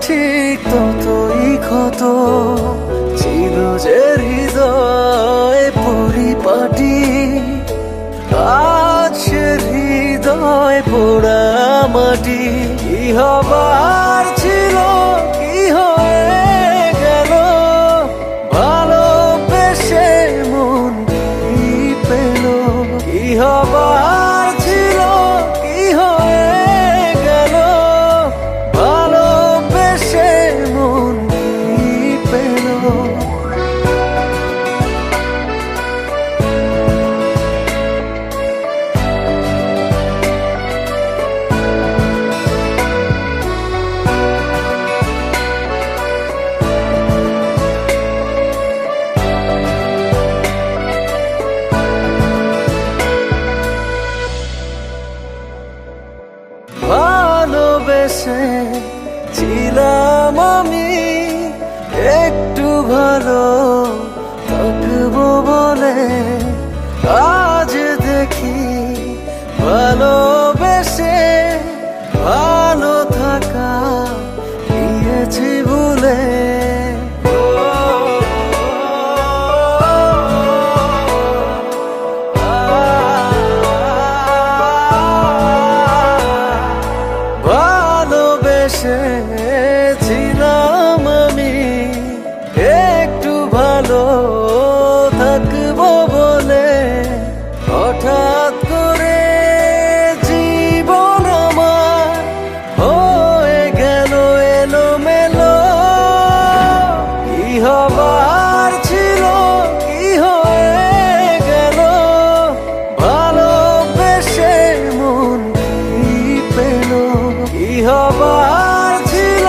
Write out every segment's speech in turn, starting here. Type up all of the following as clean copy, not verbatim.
ঠিক ততই ক্ষত ছিল যে হৃদয় পরিপাটি, আজ সে হৃদয় পোড়া মাটি। কি হবার ছিল, কি হয়ে গেল, ভালোবেসে মন কি পেল? কি হবার ছিল, কি হয়ে গেল, ভালোবেসে মন কি পেল? ভালোবেসে ছিলাম আমি একটু ভালো থাকবো বলে, আজ দেখি ভালোবেসে ভালো থাকা গিয়েছি ভুলে। ভালোবেসেছিলাম আমি একটু ভালো থাকবো বলে, হঠাৎ করে জীবন আমার হয়ে গেল এলোমেলো। কি হবার ছিল, কি হয়ে গেল, ভালোবেসে মন কি পেল? কি হবার ছিল,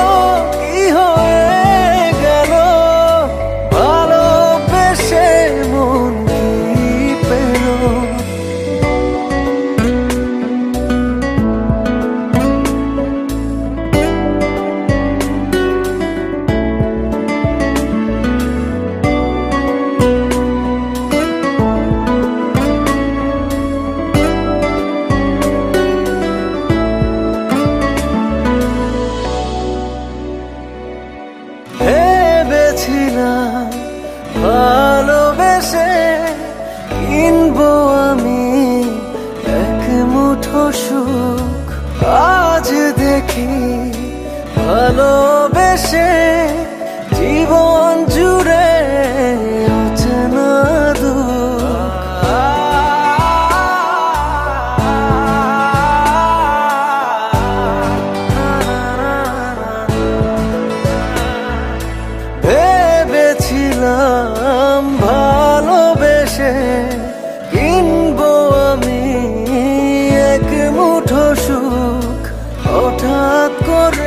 কি হয়ে গেল, ভালোবেসে মন কি পেল? ভেবেছিলাম ভালোবেসে কিনবো আমি এক মুঠো সুখ, আজ দেখি ভালোবেসে জীবন জুড়ে অচেনা দুঃখ। ভেবেছিলাম ভালোবেসে কিনবো আমি এক মুঠো সুখ, হঠাৎ করে